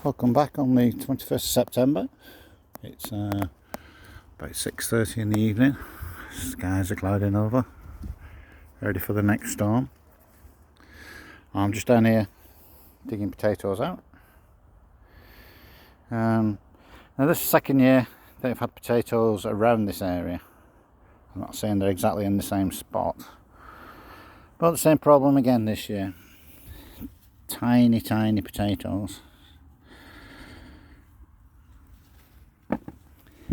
Welcome back on the 21st of September. It's about 6:30 in the evening. Skies are clouding over, ready for the next storm. I'm just down here digging potatoes out. Now this is the second year they've had potatoes around this area. I'm not saying they're exactly in the same spot, but the same problem again this year. Tiny potatoes.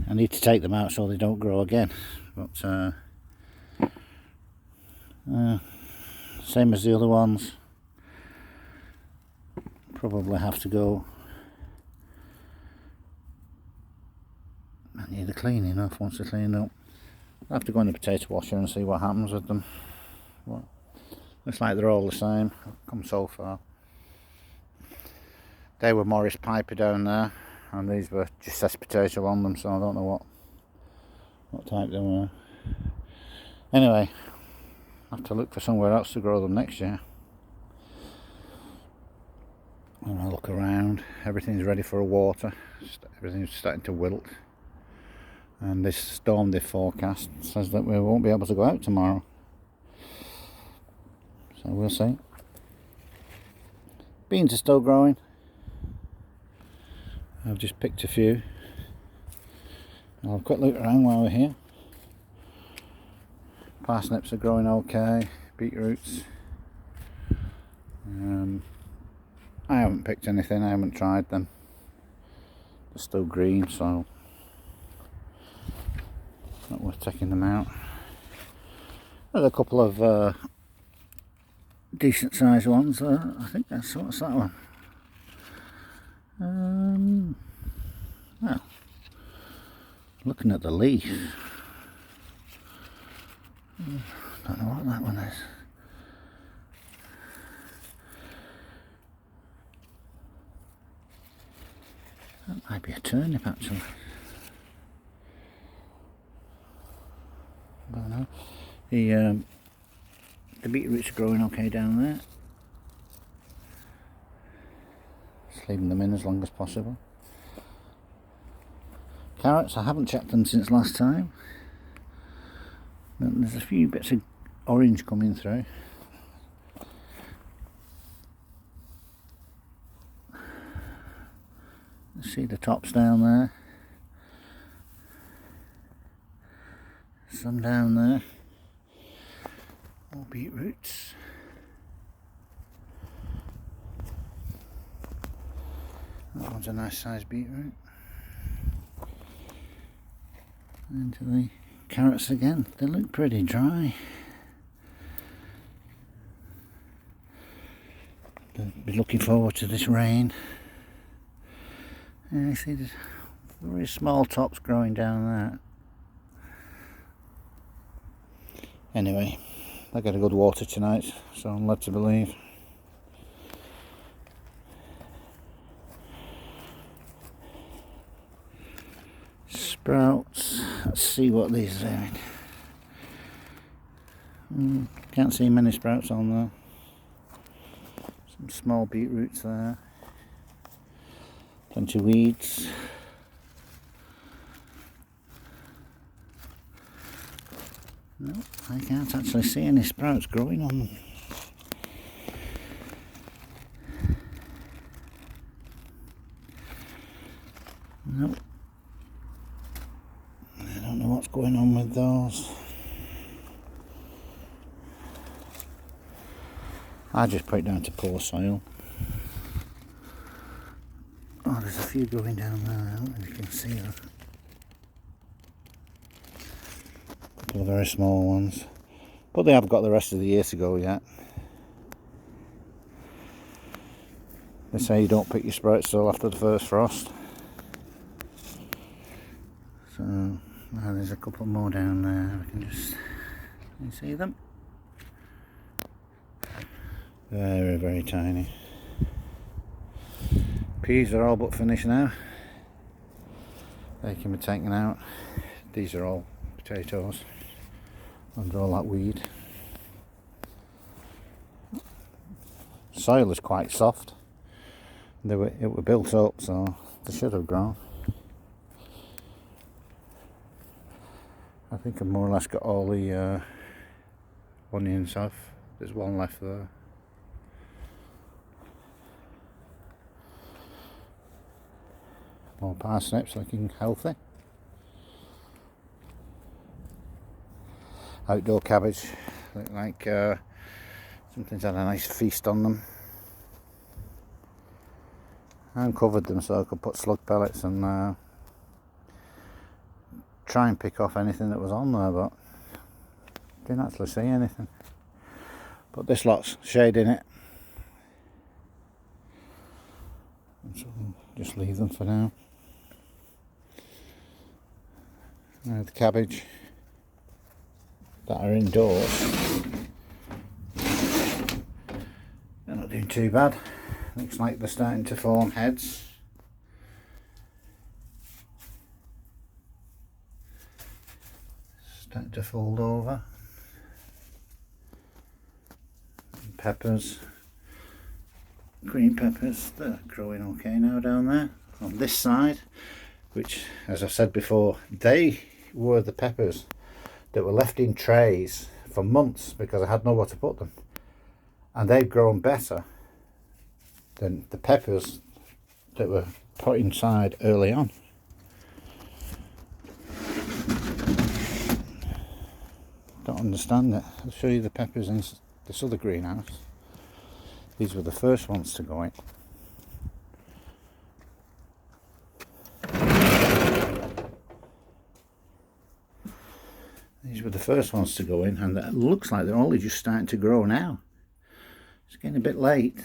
I need to take them out so they don't grow again, but same as the other ones, probably have to go. I need a cleaning up. Once they're cleaned up, I have to go in the potato washer and see what happens with them. Well, looks like they're all the same. I've come so far. They were Morris Piper down there, and these were just says potato on them, so I don't know what type they were. Anyway, I have to look for somewhere else to grow them next year. And I look around, everything's ready for a water, everything's starting to wilt. And this storm they forecast says that we won't be able to go out tomorrow. So we'll see. Beans are still growing. I've just picked a few. I'll have a quick look around while we're here. Parsnips are growing okay. Beetroots. I haven't picked anything, I haven't tried them. They're still green, so not worth taking them out. There's a couple of decent sized ones there. I think what's that one? Well, looking at the leaf, don't know what that one is. That might be a turnip actually. I don't know. The beetroots are growing okay down there. Just leaving them in as long as possible. Carrots, I haven't checked them since last time. There's a few bits of orange coming through. See the tops down there. Some down there. More beetroots. That one's a nice sized beetroot. Into the carrots again. They look pretty dry. I'll be looking forward to this rain. And I see there's very small tops growing down there. Anyway, I got a good water tonight, so I'm led to believe. Sprouts, let's see what these are doing. Can't see many sprouts on there. Some small beetroots there. Plenty of weeds. No, I can't actually see any sprouts growing on them. Nope. I don't know what's going on with those. I just put it down to poor soil. Oh, there's a few growing down there. I don't know if you can see them. A couple of very small ones. But they have got the rest of the year to go yet. They say you don't pick your sprouts till after the first frost. So, there's a couple more down there. I can just... Can you see them? Very tiny. Peas are all but finished now. They can be taken out. These are all potatoes under all that weed. Soil is quite soft. it were built up, so they should have grown. I think I've more or less got all the onions off. There's one left there. More parsnips, looking healthy. Outdoor cabbage, look like something's had a nice feast on them. I uncovered them so I could put slug pellets and try and pick off anything that was on there, but didn't actually see anything. But this lot's shading it, so just leave them for now. Now the cabbage that are indoors, they're not doing too bad. Looks like they're starting to form heads. Starting to fold over. Peppers, green peppers, they're growing okay now down there. On this side, which, as I've said before, they were the peppers that were left in trays for months because I had nowhere to put them, and they've grown better than the peppers that were put inside early on. Don't understand it. I'll show you the peppers in this other greenhouse. These were the first ones to go in. These were the first ones to go in, and it looks like they're only just starting to grow now. It's getting a bit late.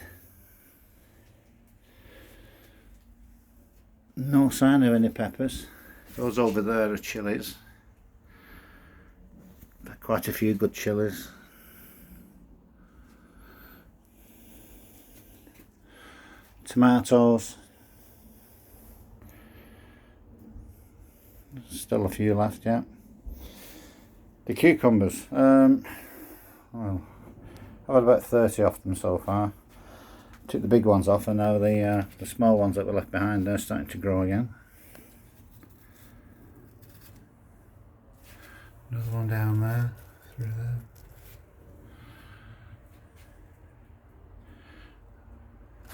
No sign of any peppers. Those over there are chilies. Quite a few good chilies. Tomatoes. Still a few left, yeah. The cucumbers, well, I've had about 30 off them so far. Took the big ones off, and now the small ones that were left behind, they're starting to grow again. Another one down there, through there.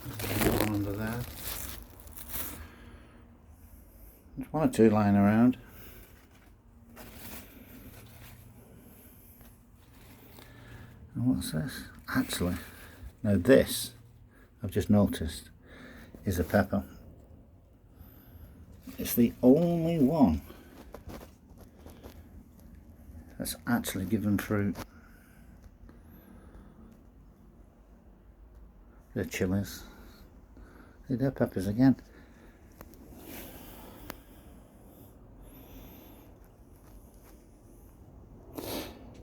Another one under there. There's one or two lying around. And what's this? Actually, now this, I've just noticed, is a pepper. It's the only one that's actually given fruit. They're chilies. They're peppers again.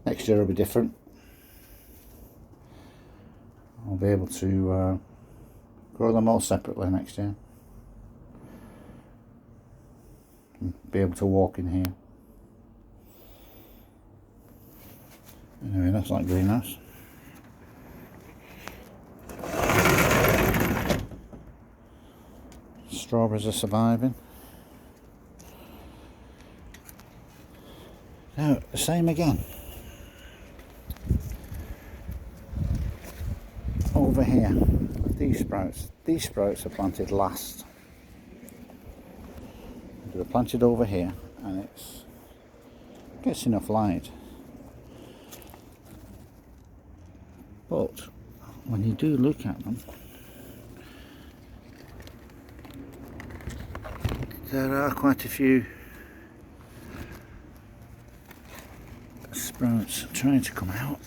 Next year will be different. I'll be able to grow them all separately next year. And be able to walk in here. Anyway, that's like greenhouse. Strawberries are surviving. Now, the same again. Over here, these sprouts are planted last. They were planted over here, and it gets enough light. But when you do look at them, there are quite a few sprouts trying to come out.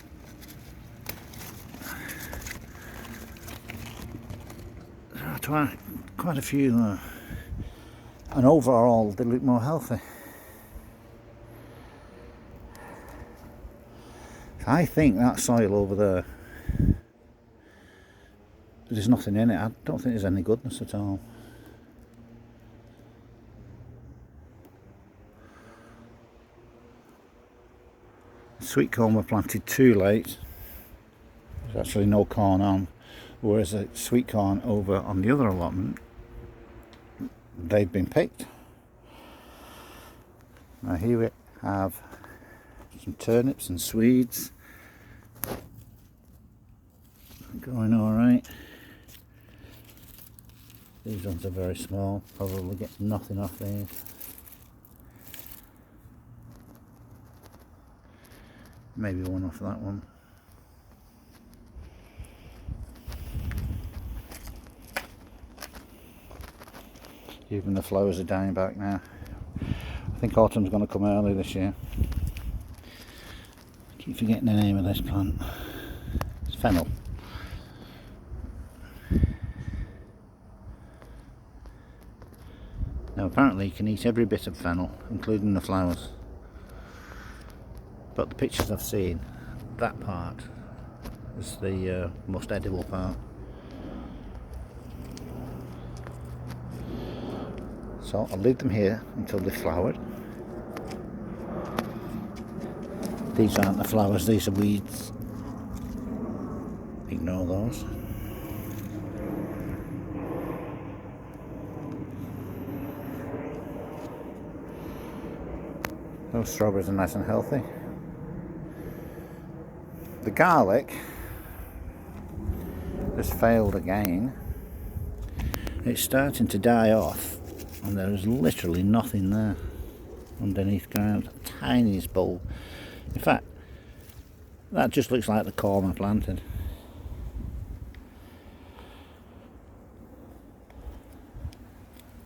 There are quite a few there, and overall they look more healthy. I think that soil over there, there's nothing in it. I don't think there's any goodness at all. Sweet corn were planted too late. There's actually no corn on. Whereas the sweet corn over on the other allotment, they've been picked. Now here we have some turnips and Swedes going alright. These ones are very small, probably get nothing off these. Maybe one off that one. Even the flowers are dying back now. I think autumn's going to come early this year. I keep forgetting the name of this plant. It's fennel. Now apparently you can eat every bit of fennel, including the flowers. But the pictures I've seen, that part is the most edible part. So I'll leave them here until they've flowered. These aren't the flowers, these are weeds. Ignore those. Those strawberries are nice and healthy. The garlic has failed again. It's starting to die off, and there is literally nothing there underneath ground. The tiniest bulb. In fact, that just looks like the corn I planted.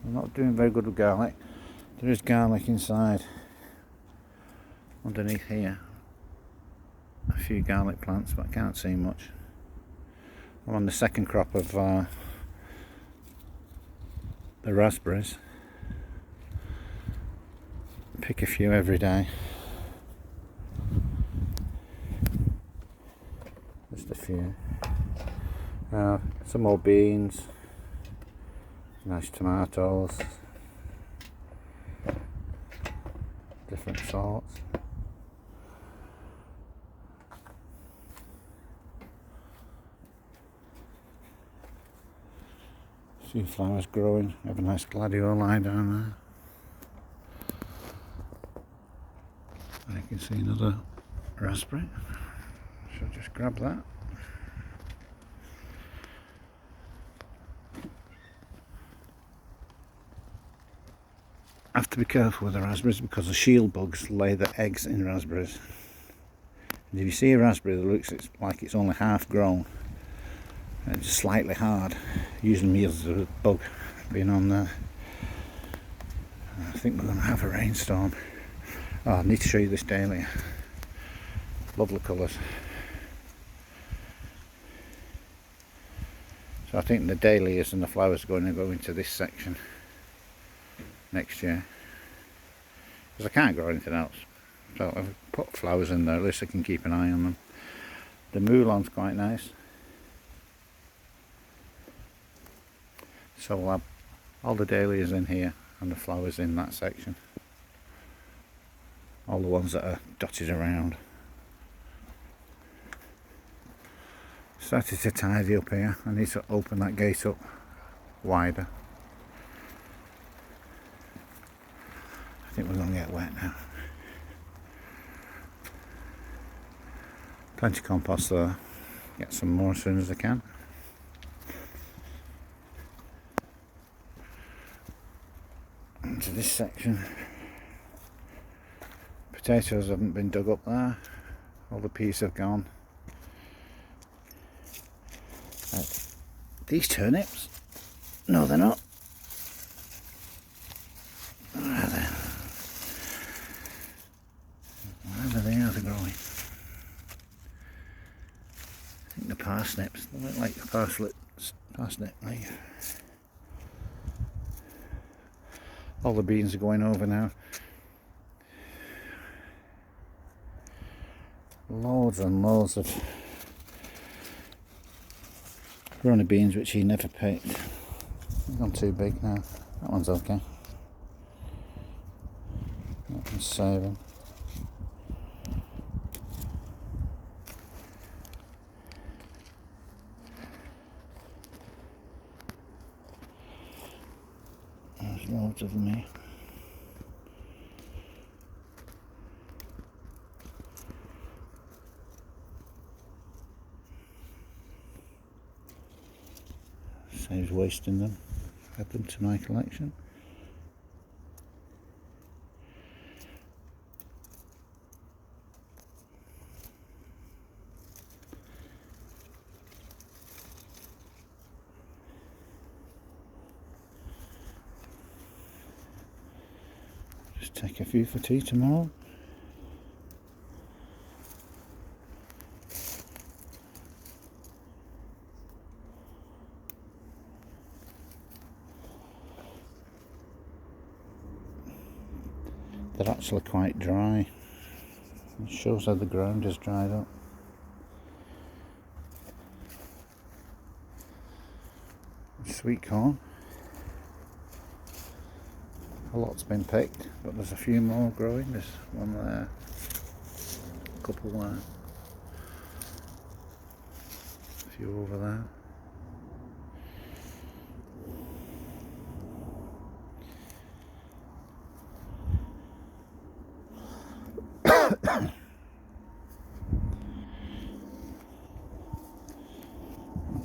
I'm not doing very good with garlic. There is garlic inside, underneath here. A few garlic plants, but I can't see much. I'm on the second crop of the raspberries. Pick a few every day. Just a few. Some more beans. Nice tomatoes. Different sorts. A few flowers growing. Have a nice gladioli down there. I can see another raspberry. So just grab that. I have to be careful with the raspberries because the shield bugs lay their eggs in raspberries. And if you see a raspberry that looks like it's only half grown, and it's slightly hard, usually means there's a bug being on there. I think we're going to have a rainstorm. Oh, I need to show you this dahlia. Lovely colours. So I think the dahlias and the flowers are going to go into this section next year, because I can't grow anything else. So I've put flowers in there, at least I can keep an eye on them. The Mulan's quite nice. So we'll have all the dahlias in here and the flowers in that section. All the ones that are dotted around. Started to tidy up here. I need to open that gate up wider. I think we're going to get wet now. Plenty of compost there. Get some more as soon as I can. Into this section. Potatoes haven't been dug up there. All the peas have gone. These turnips? No, they're not. Where are they? Wherever they are, they're growing. I think the parsnips. They look like a parsnip leaf. All the beans are going over now. Loads and loads of runny beans which he never picked. They've gone too big now. That one's okay. That one's saving. loads of them here. Saves wasting them. Add them to my collection. Just take a few for tea tomorrow. They're actually quite dry. It shows how the ground has dried up. Sweet corn. A lot's been picked, but there's a few more growing. There's one there, a couple there, a few over there.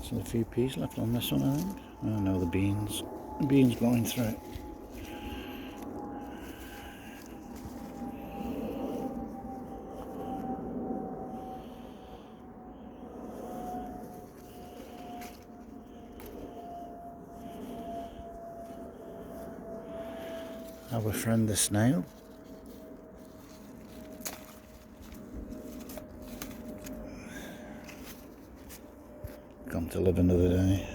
There's a few peas left on this one, I think. Oh no, the beans. The beans growing through it. Our friend the snail. Gone to live another day.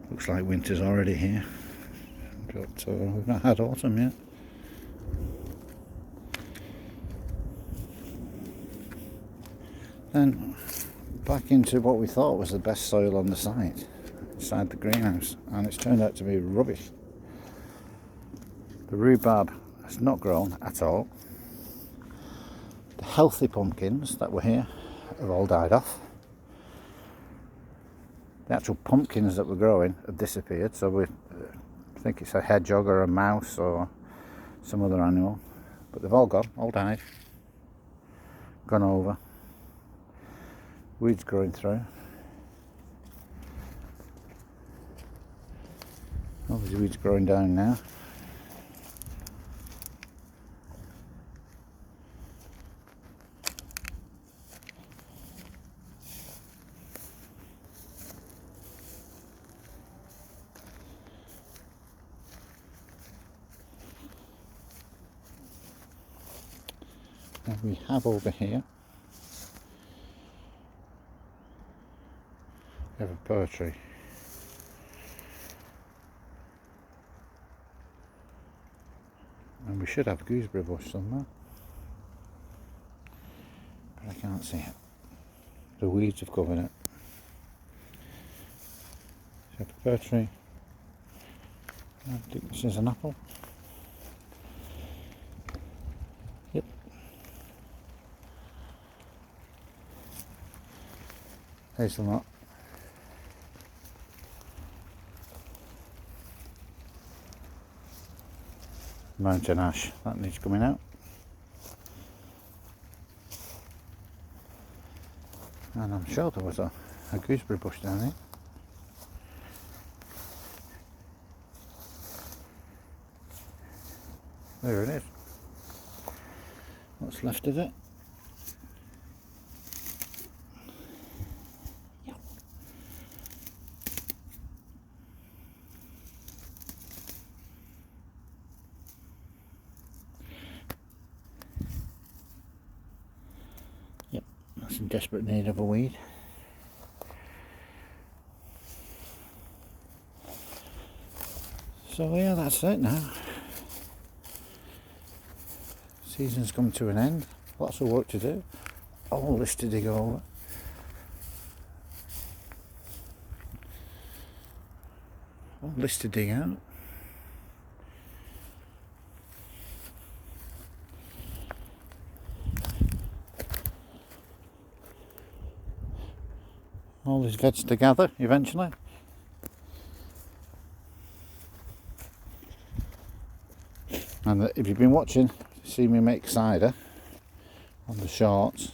Looks like winter's already here, but we've not had autumn yet. Then back into what we thought was the best soil on the site, inside the greenhouse, and it's turned out to be rubbish. The rhubarb has not grown at all. The healthy pumpkins that were here have all died off. The actual pumpkins that were growing have disappeared, so we think it's a hedgehog or a mouse or some other animal, but they've all gone, all died, gone over. Weeds growing through. Oh, there's weeds growing down now. And we have over here, we have a pear tree. And we should have a gooseberry bush somewhere, but I can't see it. The weeds have covered it. So we have a pear tree. I think this is an apple. Yep. Hazelnut. Mountain ash, that needs coming out. And I'm sure there was a gooseberry bush down here. There it is. What's left of it? Yep, that's in desperate need of a weed. So yeah, that's it now. Season's come to an end. Lots of work to do. All this to dig over. All this to dig out. all these veg together eventually. And if you've been watching, see me make cider on the shorts,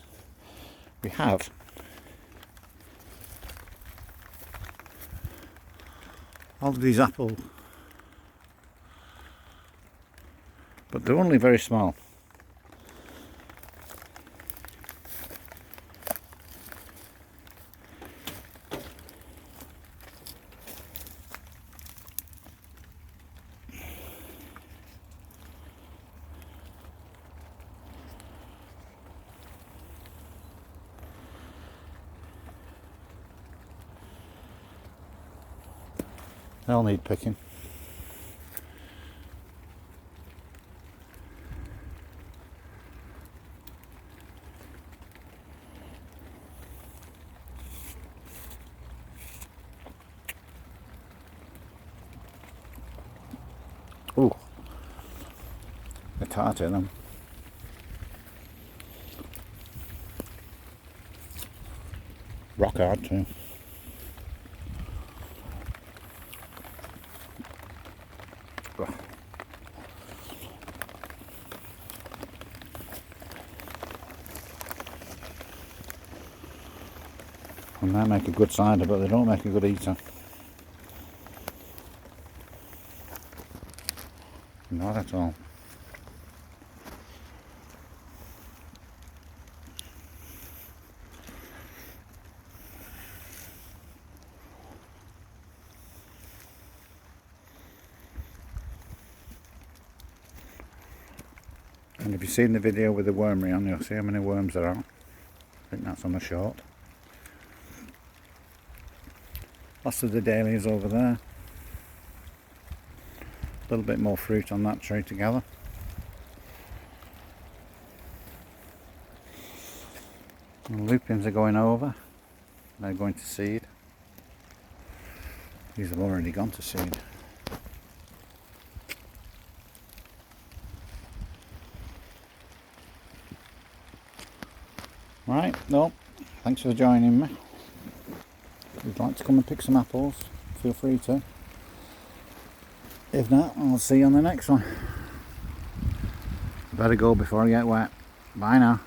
we have all of these apples, but they're only very small. They all need picking. Ooh, they're tart in them. Rock hard too. And they make a good cider, but they don't make a good eater. Not at all. And if you've seen the video with the wormery on, you'll see how many worms there are. I think that's on the short. Lots of the dahlias over there. A little bit more fruit on that tree together. And lupins are going over. They're going to seed. These have already gone to seed. Right, well, thanks for joining me. If you'd like to come and pick some apples, feel free to. If not, I'll see you on the next one. Better go before I get wet. Bye now.